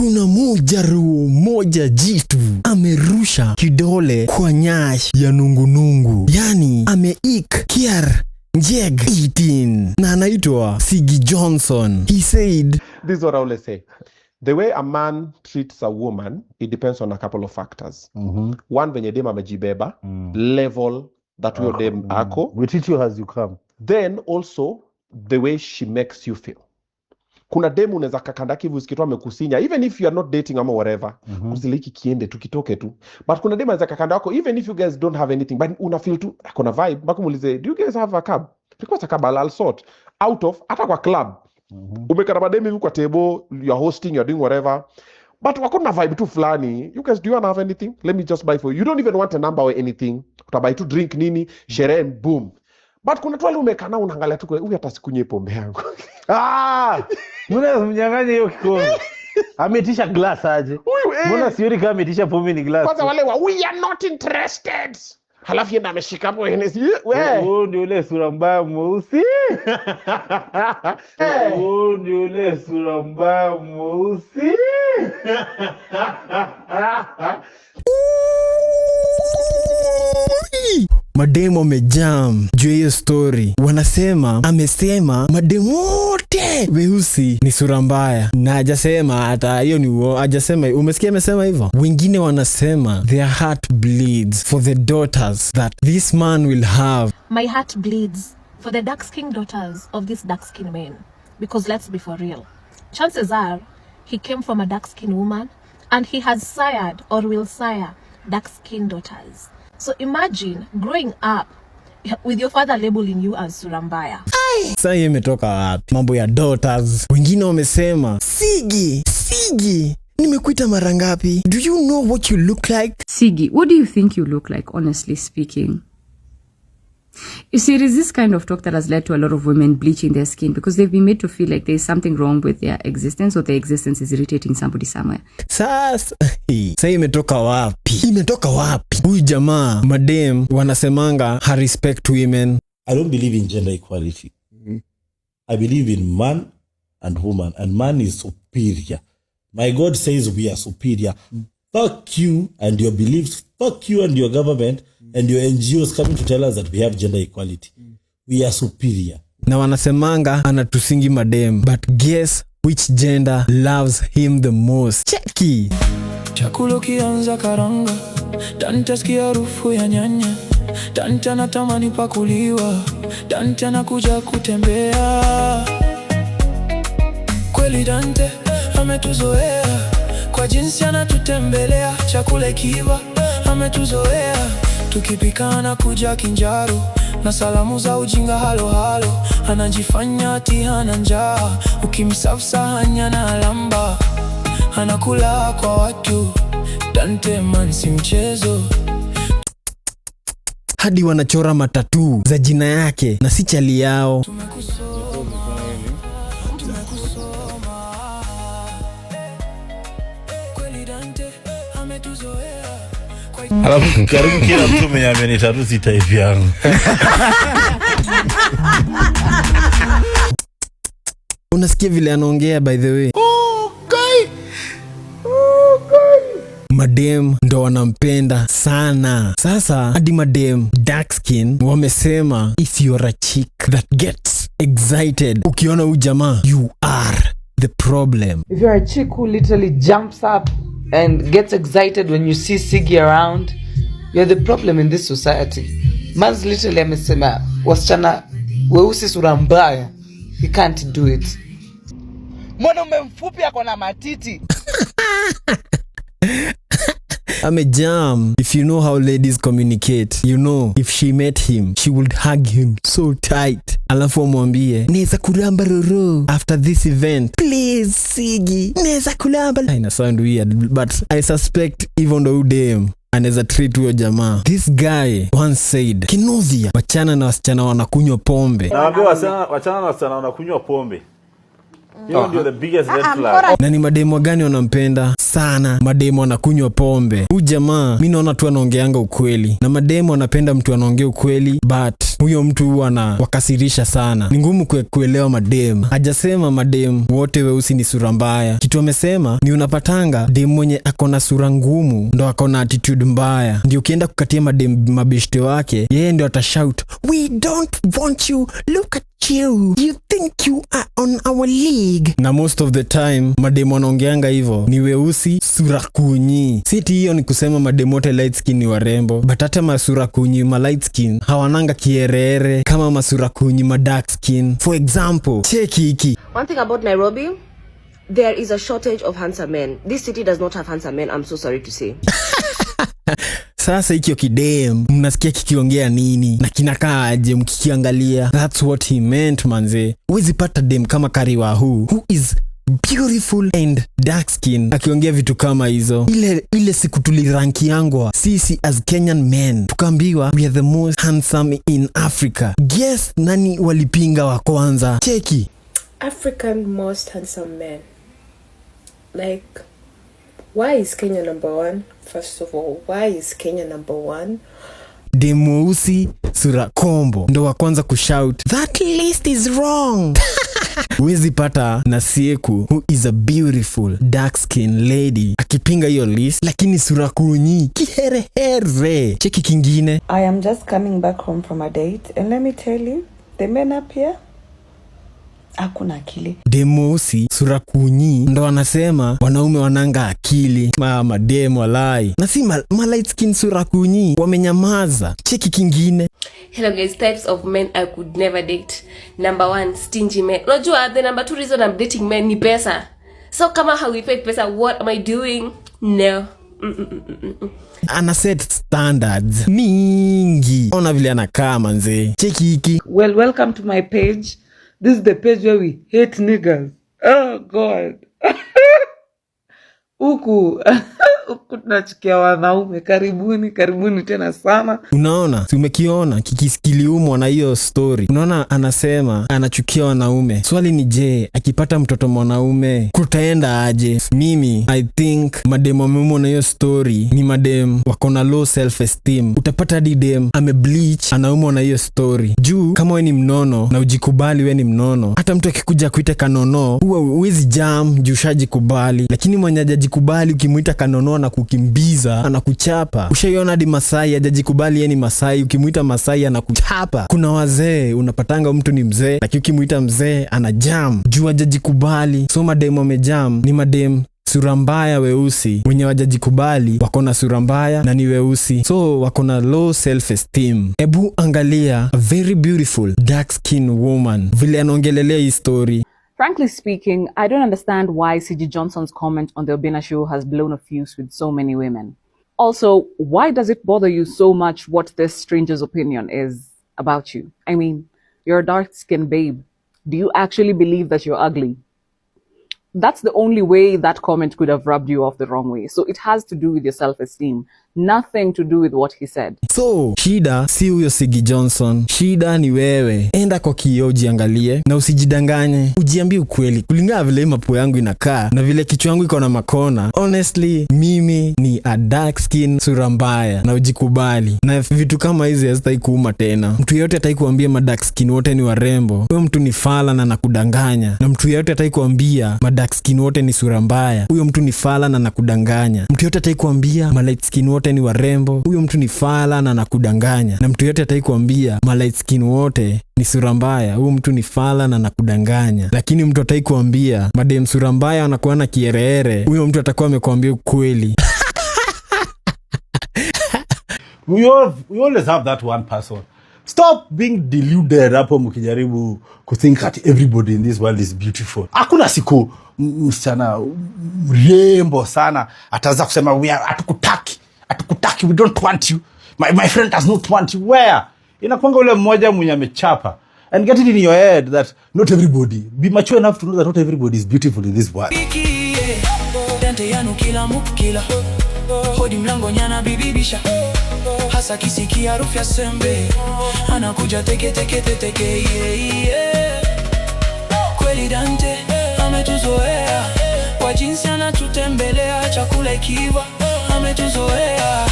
kuna mujaruo moja jitu amerusha kidole kwa nyash ya nungunungu, yani ameik kiar njeg 18 na anaitwa Sigi Johnson. He said, this is what I always say. The way a man treats a woman, it depends on a couple of factors. One, venye dem amejibeba, level that your dem ako. We treat you as you come. Then also, the way she makes you feel. Kuna demu unaweza kakandaki hivi usikitu amekusinya, even if you are not dating ama whatever, kusiliki kiende tukitoke tu. But kuna demu anaweza kakanda wako, even if you guys don't have anything, but una feel tu kuna vibe. Mpaka muulize, do you guys have a cab? Because a cab I'll sort out of hata kwa club. Umekana mademu hivi kwa table, you are hosting, you are doing whatever. But wako na vibe tu fulani. You guys, do you want to have anything? Let me just buy for you. You don't even want a number or anything. Utabuy to drink nini, sherehe and boom. But kuna tu wale umekana unaangalia tu huyu hata sikunye pombe yangu. Mbona mnyang'anya hiyo kikombe? Ametisha glass aje. Mbona sioni kama ametisha pombe ni glass? Kwanza wale we are not interested. Halafu yenda ameshika hapo Hennessy. Wewe ndio ule sura mbaya mweusi. Wewe ndio ule sura mbaya mweusi. mademo wamejam juu hiyo story. Amesema mademo wote weusi ni sura mbaya, na hajasema hata hiyo ni hajasema. Umesikia amesema hivyo? Wengine wanasema their heart bleeds for the daughters that this man will have. My heart bleeds for the dark-skinned daughters of this dark-skinned man, because let's be for real, chances are he came from a dark-skinned woman and he has sired or will sire dark-skinned daughters. So imagine growing up with your father labeling you as surambaya. Sasa hiyo imetoka wapi? Mambo ya daughters. Wengine wamesema, Sigi, nimekuita mara ngapi? Do you know what you look like? Sigi, what do you think you look like, honestly speaking? You see, it is this kind of talk that has led to a lot of women bleaching their skin because they've been made to feel like there's something wrong with their existence, or their existence is irritating somebody somewhere. Sasa imetoka wapi? Huyu jamaa madem wanasemanga ha respect women. I don't believe in gender equality. I believe in man and woman, and man is superior. My God says we are superior. Fuck you and your beliefs. Fuck you and your government and your NGOs coming to tell us that we have gender equality. We are superior. Na wanasemanga anatusingi madem, but guess which gender loves him the most? Cheki. Chakula kianza karanga, Dante sikia harufu ya nyanya, Dante anatamani pakuliwa, Dante anakuja kutembea. Kweli Dante ametuzoea, kwa jinsi anatutembelea. Chakula kiva ametuzoea, tukipikana kuja kinjaro, na salamu za ujinga halo halo. Anajifanya ati hana njaa, ukimsafsa hanya na alamba. Anakula kwa watu, Dante man si mchezo. Hadi wanachora matatu za jina yake na si chali yao. Kweli Dante ametuzoea. Alafu karibu kila mtu mwenye amenitatu si type yangu. Unasikia vile anaongea by the way? Madem ndo wanampenda sana. Sasa hadi madem dark skin wamesema if you're a chick that gets excited ukiona huyu jamaa, you are the problem. If you're a chick who literally jumps up and gets excited when you see Sigi around, you're the problem in this society. Man's literally amesema wasichana weusi sura mbaya. He can't do it. Mwanaume mfupi ako na matiti. Amejam. If you know how ladies communicate, you know if she met him, she would hug him so tight. Alafu amwambie, neza kulamba roro after this event. Please Sigi, neza kulamba. Ina sound weird, but I suspect even though dem anaweza treat huyo jamaa. This guy once said, Kinovia, wachana na wasichana wanakunywa pombe. Naambia wachana na wasichana wanakunywa pombe. Hiyo ndio the biggest red flag. Na ni mademo gani wanampenda sana? Mademo anakunywa pombe. Huyu jamaa mimi naona tu anaongeanga ukweli. Na mademo anapenda mtu anaongea ukweli, but huyo mtu huwa anawakasirisha sana. Ni ngumu kuelewa madem. Hajasema madem wote weusi ni sura mbaya. Kitu amesema ni unapatanga dem mwenye akona sura ngumu ndo akona attitude mbaya. Ndio ukienda kukatia madem mabeshte wake, yeye ndio atashout, "We don't want you. Look at you. You think you are on our league." Na most of the time madem wanaongeanga hivyo ni weusi sura kunyi. Siti hiyo ni kusema madem wote light skin ni warembo, but hata masura kunyi ma light skin hawananga kierere kama masura kunyi ma dark skin. For example, cheki hiki. One thing about Nairobi, there is a shortage of handsome men. This city does not have handsome men, I'm so sorry to say. Sasa hikyo kidem mnasikia kikiongea nini na kinakaa aje mkikiangalia? That's what he meant manze. Huwezi pata dem kama Kariwahu who is beautiful and dark skin akiongea vitu kama hizo. Ile siku tulirankiangwa sisi as Kenyan men tukaambiwa we are the most handsome in Africa. Guess nani walipinga wa kwanza? Cheki. African most handsome men. Like, why is Kenya number one? First of all, why is Kenya number one? Demousi sura kombo ndo wa kwanza kushout, "That list is wrong." Huwezi pata Nasieku who is a beautiful dark skin lady akipinga hiyo list, lakini sura kunyi kiherehere. Cheki kingine. I am just coming back home from a date and let me tell you, the men up here hakuna akili. Demousi sura kunyi ndo anasema wanaume wananga akili. Mademo walai. Na si ma light skin sura kunyi wamenyamaza. Cheki kingine. Hello guys, types of men I could never date. Number 1, stingy men. Unajua the number 2 reason I'm dating men ni pesa. So kama hauipei pesa, what am I doing? No. Ana set standards mingi. Ona vile anakaa manze. Cheki hiki. Well, welcome to my page. This is the page where we hate niggas. Oh God. Huku tunachukia wanaume. Karibuni tena sana. Unaona, tumekiona kikisikiliumwa na hiyo story. Unaona anasema anachukia wanaume. Swali ni je, akipata mtoto mwanaume kutaenda aje? Mimi I think madem wameumo na hiyo story ni madem wakona low self esteem. Utapata hadi dem amebleach anaumwa na hiyo story. Juu kama we ni mnono na ujikubali we ni mnono, hata mtu akikuja kuita kanono huwezi jam juu ushajikubali. Lakini mwenye hajajikubali ukimuita kanono na kukimbiza anakuchapa. Ushaiona hadi Masai hajajikubali yeye ni Masai, ukimuita Masai anakuchapa. Kuna wazee unapatanga mtu ni mzee lakini ukimuita mzee anajam juu hajajikubali. So madem wamejam ni madem sura mbaya weusi wenye hawajajikubali, wakona sura mbaya na ni weusi, so wakona low self esteem. Ebu angalia a very beautiful dark skin woman vile anaongelelea hii story. Frankly speaking, I don't understand why C.G. Johnson's comment on the Obina show has blown a fuse with so many women. Also, why does it bother you so much what this stranger's opinion is about you? I mean, you're a dark-skinned babe. Do you actually believe that you're ugly? That's the only way that comment could have rubbed you off the wrong way. So it has to do with your self-esteem. Nothing to do with what he said. So, shida si huyo C.G. Johnson. Shida ni wewe. Enda kwa kioo ujiangalie na usijidanganye. Ujiambie ukweli. Kulingana vile mapua yangu inakaa na vile kichwa yangu iko na makona. Honestly, mimi ni a dark skin sura mbaya na ujikubali. Na vitu kama hizi hazitai kuuma tena. Mtu yeyote atai kuambia ma dark skin wote ni warembo. Huyo mtu ni fala na nakudanganya. Na mtu yeyote atai kuambia ma dark skin wote ni sura mbaya. Huyo mtu ni fala na nakudanganya. Mtu yeyote atai kuambia ma light skin wote ni warembo. Huyo mtu ni fala na nakudanganya. Na mtu yeyote atai kuambia ma light skin wote ni sura mbaya. Huyo mtu ni fala na nakudanganya. Lakini mtu atai kuambia madem sura mbaya wanakuwa na kierere. Huyo mtu atakuwa amekuambia ukweli. We always have that one person. Stop being deluded hapo mkijaribu kuthink that everybody in this world is beautiful. Hakuna siku msichana mrembo sana ataanza kusema we are atukutaki, we don't want you. My friend does not want you. Where? Inakuanga ule mmoja mwenye amechapa. And get it in your head that not everybody. Be mature enough to know that not everybody is beautiful in this world. Dante yanu kila mukila. Hodi mlango nyana bibibisha. Hasa kisikia harufu ya sembe. Anakuja teke. Kweli Dante, ametuzoea. Kwa jinsi anatutembelea, chakula ikiva, ametuzoea.